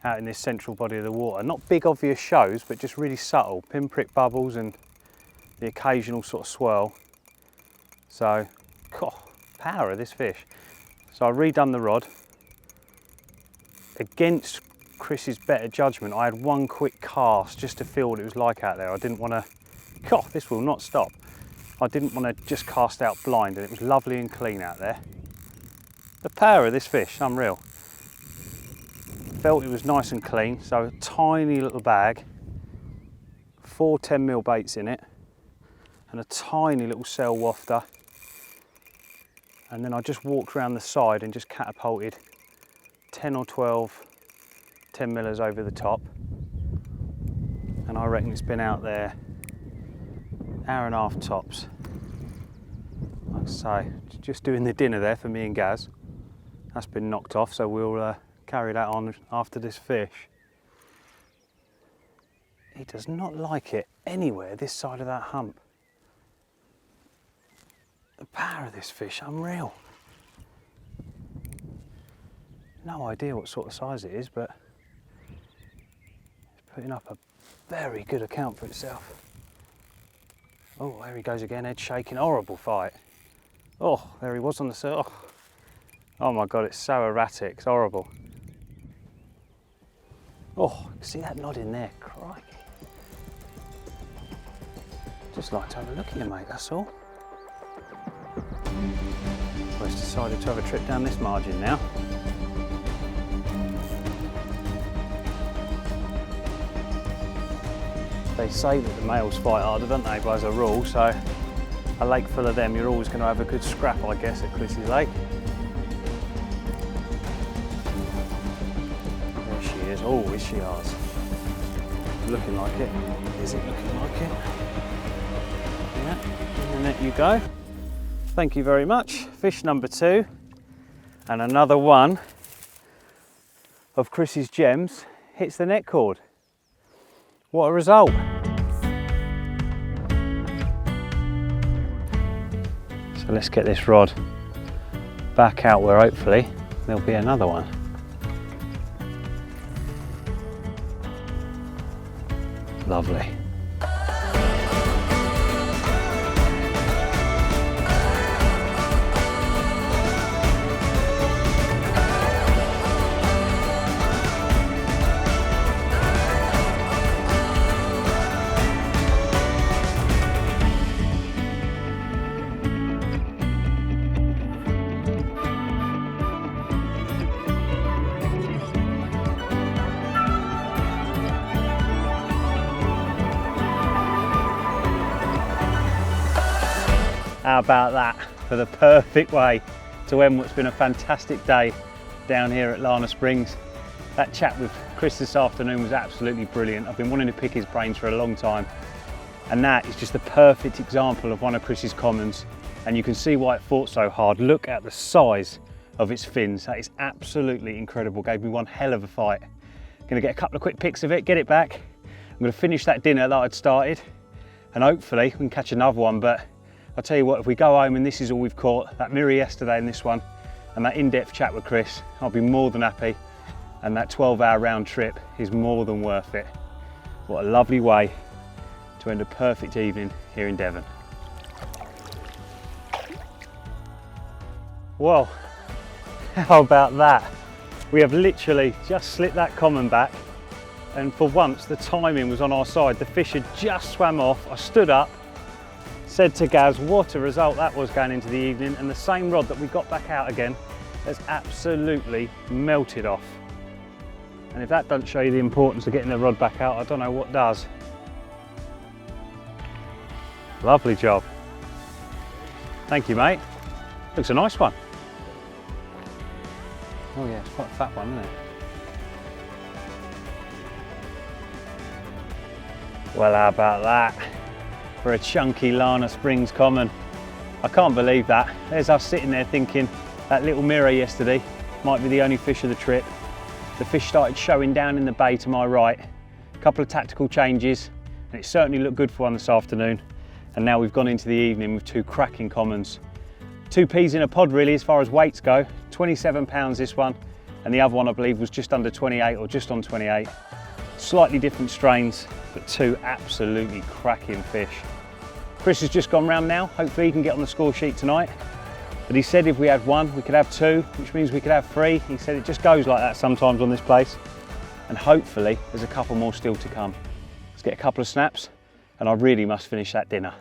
out in this central body of the water. Not big obvious shows, but just really subtle, pinprick bubbles and the occasional sort of swirl. So, God, power of this fish. So I redone the rod. Against Chris's better judgment, I had one quick cast just to feel what it was like out there. I didn't want to, God, this will not stop. I didn't want to just cast out blind, and it was lovely and clean out there. The power of this fish, unreal. Felt it was nice and clean, so a tiny little bag, 4 10mm baits in it, and a tiny little sail wafter. And then I just walked around the side and just catapulted 10 or 12 10mm over the top. And I reckon it's been out there hour and a half tops. Like I say, just doing the dinner there for me and Gaz. That's been knocked off, so we'll carry that on after this fish. He does not like it anywhere this side of that hump. The power of this fish, unreal. No idea what sort of size it is, but it's putting up a very good account for itself. Oh, there he goes again, head shaking, horrible fight. Oh, there he was on the surface. Oh my God, it's so erratic, it's horrible. Oh, see that nod in there, crikey. Just like to have a look at you, mate, that's all. So he's decided to have a trip down this margin now. They say that the males fight harder, don't they, as a rule, so a lake full of them, you're always going to have a good scrap, I guess, at Chris's Lake. There she is. Oh, is she ours? Looking like it. Is it looking like it? Yeah, in the net you go. Thank you very much. Fish number 2, and another one of Chris's gems hits the net cord. What a result. So let's get this rod back out where hopefully there'll be another one. Lovely. How about that for the perfect way to end what's been a fantastic day down here at Lana Springs. That chat with Chris this afternoon was absolutely brilliant. I've been wanting to pick his brains for a long time, and that is just the perfect example of one of Chris's commons, and you can see why it fought so hard. Look at the size of its fins. That is absolutely incredible. Gave me one hell of a fight. Gonna get a couple of quick pics of it, get it back. I'm gonna finish that dinner that I'd started, and hopefully we can catch another one. But I'll tell you what, if we go home and this is all we've caught, that mirror yesterday and this one, and that in-depth chat with Chris, I'll be more than happy. And that 12-hour round trip is more than worth it. What a lovely way to end a perfect evening here in Devon. Well, how about that? We have literally just slipped that common back, and for once the timing was on our side. The fish had just swam off. I stood up, said to Gaz what a result that was going into the evening, and the same rod that we got back out again has absolutely melted off. And if that doesn't show you the importance of getting the rod back out, I don't know what does. Lovely job. Thank you, mate. Looks a nice one. Oh yeah, it's quite a fat one, isn't it? Well, how about that for a chunky Lana Springs common? I can't believe that. There's us sitting there thinking that little mirror yesterday might be the only fish of the trip. The fish started showing down in the bay to my right. A couple of tactical changes, and it certainly looked good for one this afternoon. And now we've gone into the evening with two cracking commons. Two peas in a pod really as far as weights go. 27 pounds this one, and the other one I believe was just under 28 or just on 28. Slightly different strains, but two absolutely cracking fish. Chris has just gone round now. Hopefully he can get on the score sheet tonight. But he said if we had one, we could have two, which means we could have three. He said it just goes like that sometimes on this place. And hopefully there's a couple more still to come. Let's get a couple of snaps, and I really must finish that dinner.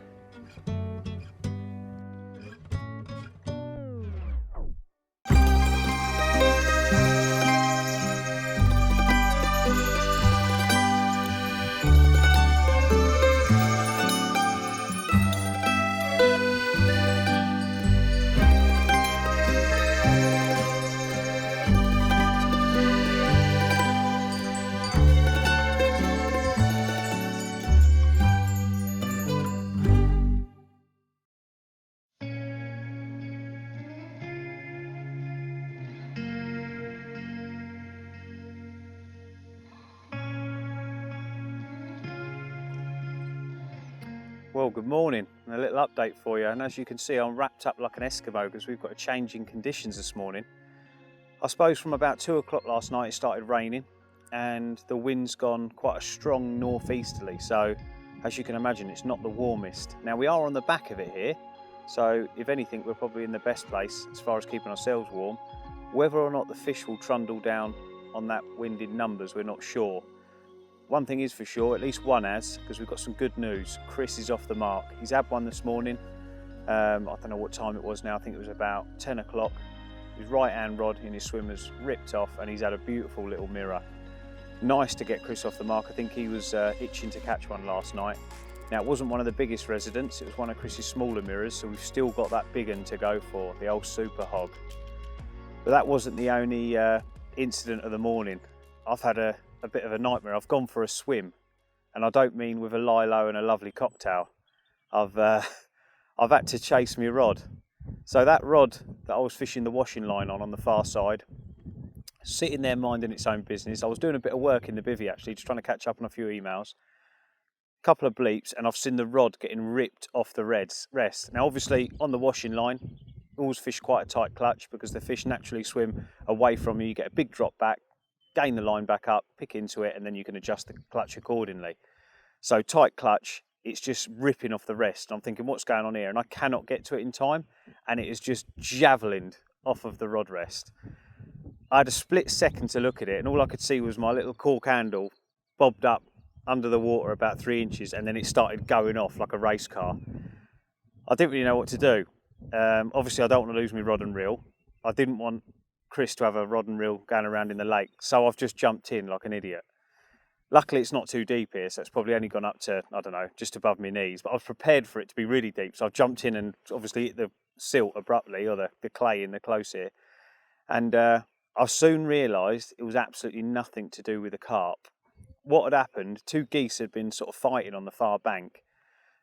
Well, good morning, and a little update for you. And as you can see, I'm wrapped up like an Eskimo because we've got a change in conditions this morning. I suppose from about 2 o'clock last night it started raining, and the wind's gone quite a strong northeasterly. So as you can imagine, it's not the warmest. Now we are on the back of it here, so if anything, we're probably in the best place as far as keeping ourselves warm. Whether or not the fish will trundle down on that wind in numbers, we're not sure. One thing is for sure, at least one has, because we've got some good news. Chris is off the mark. He's had one this morning. I don't know what time it was now. I think it was about 10 o'clock. His right hand rod in his swimmer's ripped off, and he's had a beautiful little mirror. Nice to get Chris off the mark. I think he was itching to catch one last night. Now, it wasn't one of the biggest residents. It was one of Chris's smaller mirrors, so we've still got that big one to go for, the old super hog. But that wasn't the only incident of the morning. I've had a bit of a nightmare. I've gone for a swim, and I don't mean with a lie low and a lovely cocktail. I've had to chase my rod. So that rod that I was fishing the washing line on the far side, sitting there minding its own business. I was doing a bit of work in the bivvy actually, just trying to catch up on a few emails. A couple of bleeps, and I've seen the rod getting ripped off the rest. Now obviously on the washing line, always fish quite a tight clutch because the fish naturally swim away from you. You get a big drop back, gain the line back up, pick into it, and then you can adjust the clutch accordingly. So tight clutch, it's just ripping off the rest. I'm thinking, what's going on here? And I cannot get to it in time, and it is just javelined off of the rod rest. I had a split second to look at it, and all I could see was my little cork handle bobbed up under the water about 3 inches, and then it started going off like a race car. I didn't really know what to do. Obviously I don't want to lose my rod and reel. I didn't want Chris to have a rod and reel going around in the lake, so I've just jumped in like an idiot. Luckily it's not too deep here, so it's probably only gone up to, I don't know, just above my knees, but I was prepared for it to be really deep, so I've jumped in and obviously hit the silt abruptly, or the clay in the close here, and I soon realised it was absolutely nothing to do with the carp. What had happened, two geese had been sort of fighting on the far bank,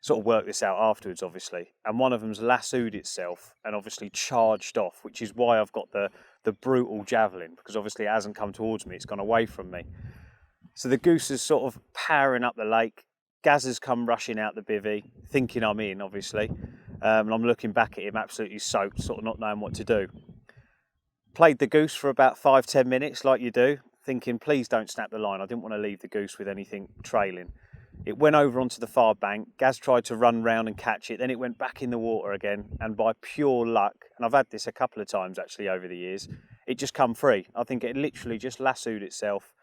sort of worked this out afterwards obviously, and one of them's lassoed itself and obviously charged off, which is why I've got the brutal javelin, because obviously it hasn't come towards me, it's gone away from me. So the goose is sort of powering up the lake. Gaz has come rushing out the bivvy, thinking I'm in obviously, and I'm looking back at him absolutely soaked, sort of not knowing what to do. Played the goose for about 5-10 minutes like you do, thinking please don't snap the line. I didn't want to leave the goose with anything trailing. It went over onto the far bank. Gaz tried to run round and catch it, then it went back in the water again, and by pure luck, and I've had this a couple of times actually over the years, it just come free. I think it literally just lassoed itself,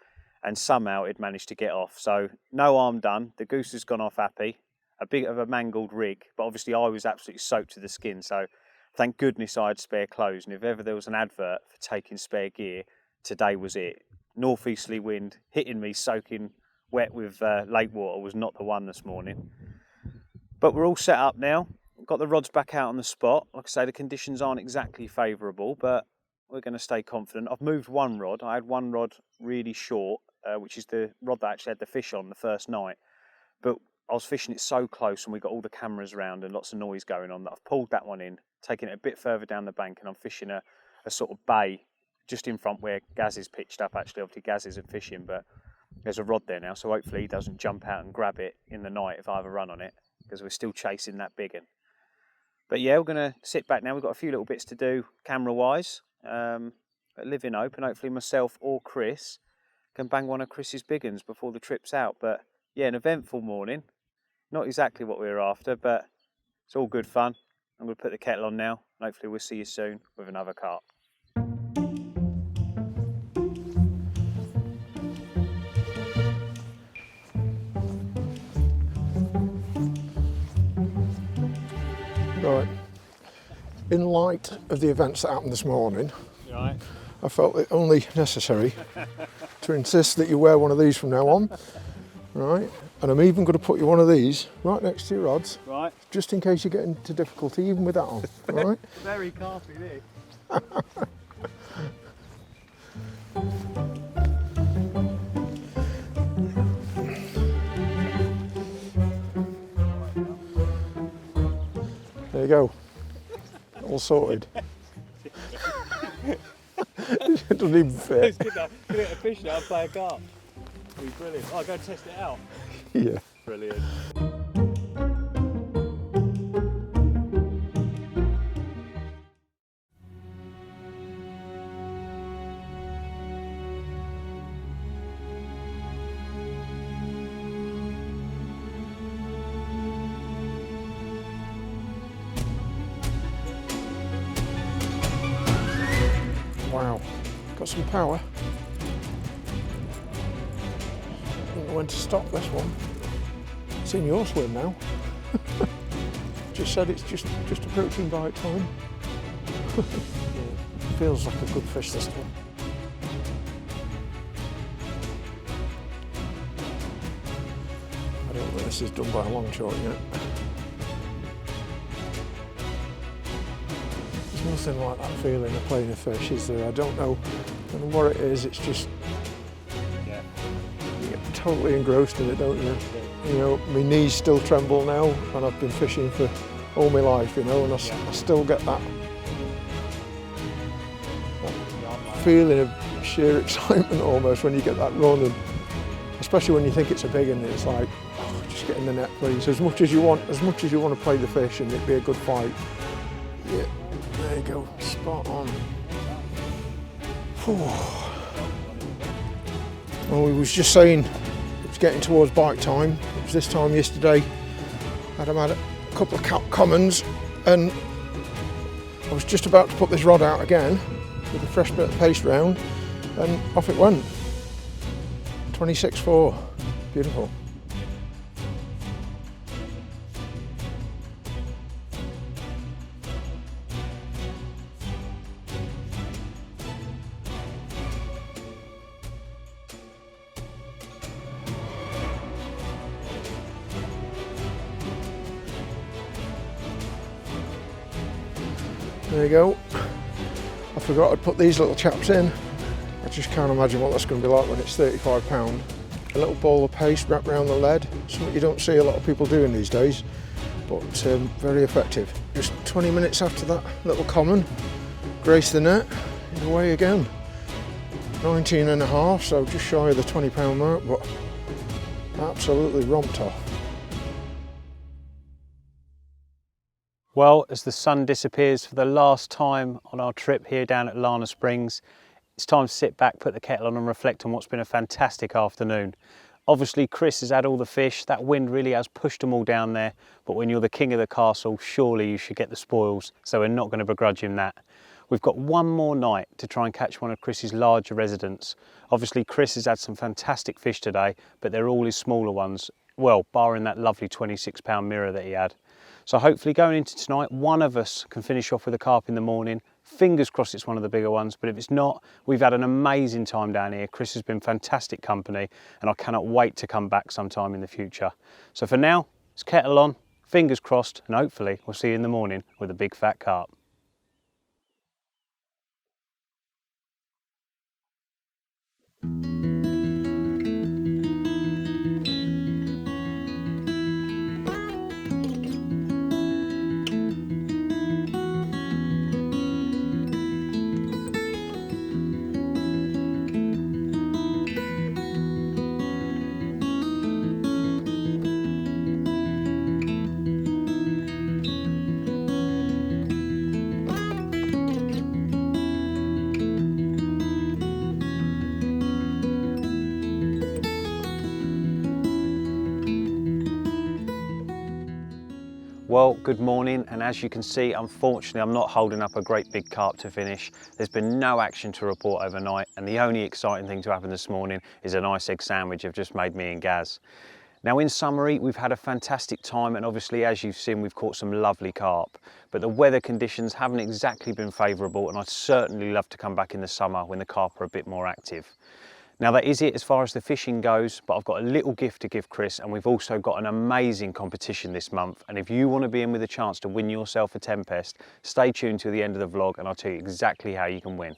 and somehow it managed to get off. So no harm done. The goose has gone off happy. A bit of a mangled rig, but obviously I was absolutely soaked to the skin, so Thank goodness I had spare clothes, and if ever there was an advert for taking spare gear, today was it. Northeasterly wind hitting me soaking wet with lake water was not the one this morning. But we're all set up now. Got the rods back out on the spot. Like I say, the conditions aren't exactly favourable, but we're going to stay confident. I've moved one rod. I had one rod really short, which is the rod that I actually had the fish on the first night. But I was fishing it so close and we got all the cameras around and lots of noise going on that I've pulled that one in, taken it a bit further down the bank, and I'm fishing a sort of bay just in front where Gaz is pitched up. Actually, obviously Gaz isn't fishing, but there's a rod there now, so hopefully he doesn't jump out and grab it in the night if I have a run on it, because we're still chasing that big one. But yeah, we're going to sit back now. We've got a few little bits to do camera-wise. But live in hope, and hopefully myself or Chris can bang one of Chris's big uns before the trip's out. But yeah, an eventful morning. Not exactly what we were after, but it's all good fun. I'm going to put the kettle on now, and hopefully we'll see you soon with another carp. Right, in light of the events that happened this morning, Right. I felt it only necessary to insist that you wear one of these from now on, right? And I'm even going to put you one of these right next to your rods, Right. just in case you get into difficulty, even with that on, all right? Very carpy, this. There you go, all sorted. It doesn't even fit. It's good enough. Get it a fish now and play a carp. It'll be brilliant. Oh, go test it out. Yeah. Brilliant. Wow, got some power. Don't know when to stop this one. It's in your swim now. Just said it's just approaching bite time. Feels like a good fish this time. I don't think this is done by a long shot yet. There's nothing like that feeling of playing a fish, is there? I don't know what it is. It's just, Yeah. you get totally engrossed in it, don't you? You know, my knees still tremble now, and I've been fishing for all my life, you know, and I still get that feeling of sheer excitement almost when you get that run, and especially when you think it's a big one. It's like, oh, just get in the net, please. As much as you want to play the fish and it be a good fight. Yeah, there you go, spot on. Whew. Well, we was just saying it was getting towards bite time. It was this time yesterday. I'd had a couple of commons, and I was just about to put this rod out again with a fresh bit of paste round, and off it went. 26.4, beautiful. There you go. I forgot I'd put these little chaps in. I just can't imagine what that's going to be like when it's £35. A little ball of paste wrapped around the lead, something you don't see a lot of people doing these days, but very effective. Just 20 minutes after that little common, grace the net, and away again. 19.5, so just shy of the £20 mark, but absolutely romped off. Well, as the sun disappears for the last time on our trip here down at Lana Springs, it's time to sit back, put the kettle on and reflect on what's been a fantastic afternoon. Obviously Chris has had all the fish, that wind really has pushed them all down there, but when you're the king of the castle, surely you should get the spoils, so we're not going to begrudge him that. We've got one more night to try and catch one of Chris's larger residents. Obviously Chris has had some fantastic fish today, but they're all his smaller ones, well, barring that lovely £26 mirror that he had. So hopefully going into tonight, one of us can finish off with a carp in the morning. Fingers crossed it's one of the bigger ones, but if it's not, we've had an amazing time down here. Chris has been fantastic company, and I cannot wait to come back sometime in the future. So for now, it's kettle on, fingers crossed, and hopefully we'll see you in the morning with a big fat carp. Well, good morning, and as you can see, unfortunately I'm not holding up a great big carp to finish. There's been no action to report overnight, and the only exciting thing to happen this morning is a nice egg sandwich I've just made me and Gaz. Now in summary, we've had a fantastic time, and obviously as you've seen we've caught some lovely carp, but the weather conditions haven't exactly been favourable, and I'd certainly love to come back in the summer when the carp are a bit more active. Now that is it as far as the fishing goes, but I've got a little gift to give Chris, and we've also got an amazing competition this month, and if you want to be in with a chance to win yourself a Tempest, stay tuned to the end of the vlog and I'll tell you exactly how you can win.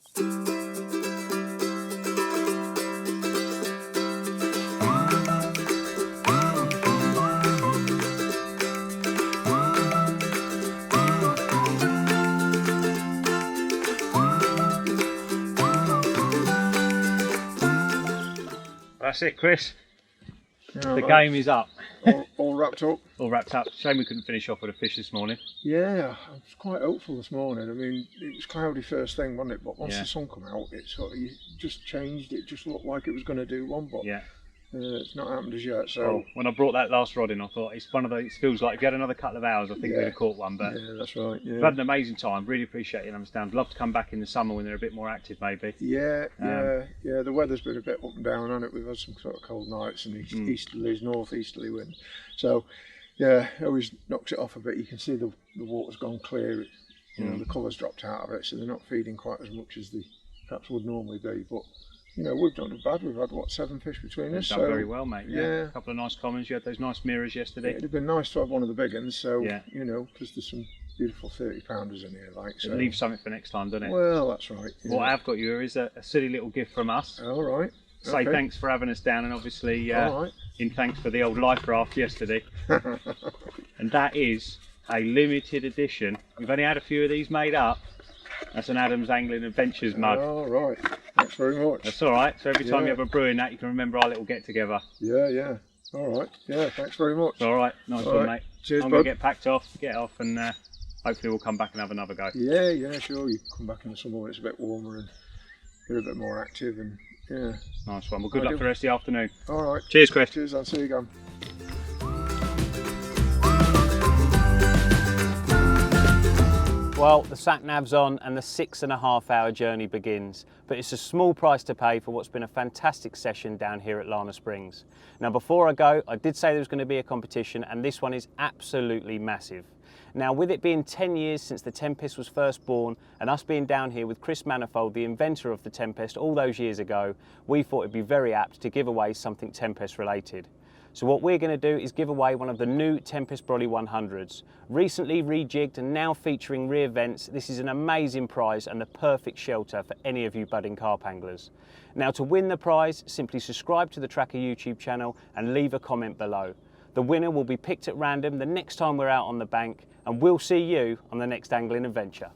That's it, Chris. The game is up. All wrapped up. All wrapped up. Shame we couldn't finish off with a fish this morning. Yeah, I was quite hopeful this morning. I mean, it was cloudy first thing, wasn't it? But once the sun came out, it sort of just changed. It just looked like it was going to do one, but it's not happened as yet. So well, when I brought that last rod in, I thought it's one of those. It feels like if you had another couple of hours, I think we'd have caught one. But yeah, that's right. Yeah. We've had an amazing time. Really appreciate it. And understand. Love to come back in the summer when they're a bit more active, maybe. Yeah. The weather's been a bit up and down on it. We've had some sort of cold nights and easterlies, northeasterly wind. So yeah, it always knocks it off a bit. You can see the water's gone clear. You know, the colour's dropped out of it, so they're not feeding quite as much as they perhaps would normally be. But you know, we've done bad. We've had, what, 7 fish between us? Done very well, mate. Yeah. A couple of nice commons. You had those nice mirrors yesterday. It'd have been nice to have one of the big ones, so, you know, because there's some beautiful 30-pounders in here, like. So. It leaves something for next time, doesn't it? Well, that's right. What I have got you here is a silly little gift from us. All right. Say thanks for having us down, and obviously in thanks for the old life raft yesterday. And that is a limited edition. We've only had a few of these made up. That's an Adams Angling Adventures mug. All right. Thanks very much. That's all right. So every time you have a brewing that, you can remember our little get together. Yeah. All right. Yeah. Thanks very much. All right. Nice one, mate. Cheers, I'm going to get packed off, get off, and hopefully we'll come back and have another go. Yeah. Sure. You come back in the summer when it's a bit warmer and get a bit more active, and Nice one. Well, good luck for the rest of the afternoon. All right. Cheers, Chris. Cheers. I'll see you again. Well, the sat-nav's on and the 6.5 hour journey begins, but it's a small price to pay for what's been a fantastic session down here at Lana Springs. Now, before I go, I did say there was going to be a competition, and this one is absolutely massive. Now, with it being 10 years since the Tempest was first born, and us being down here with Chris Manifold, the inventor of the Tempest, all those years ago, we thought it'd be very apt to give away something Tempest related. So what we're going to do is give away one of the new Tempest Brolly 100s. Recently rejigged and now featuring rear vents, this is an amazing prize and the perfect shelter for any of you budding carp anglers. Now, to win the prize, simply subscribe to the Trakker YouTube channel and leave a comment below. The winner will be picked at random the next time we're out on the bank, and we'll see you on the next angling adventure.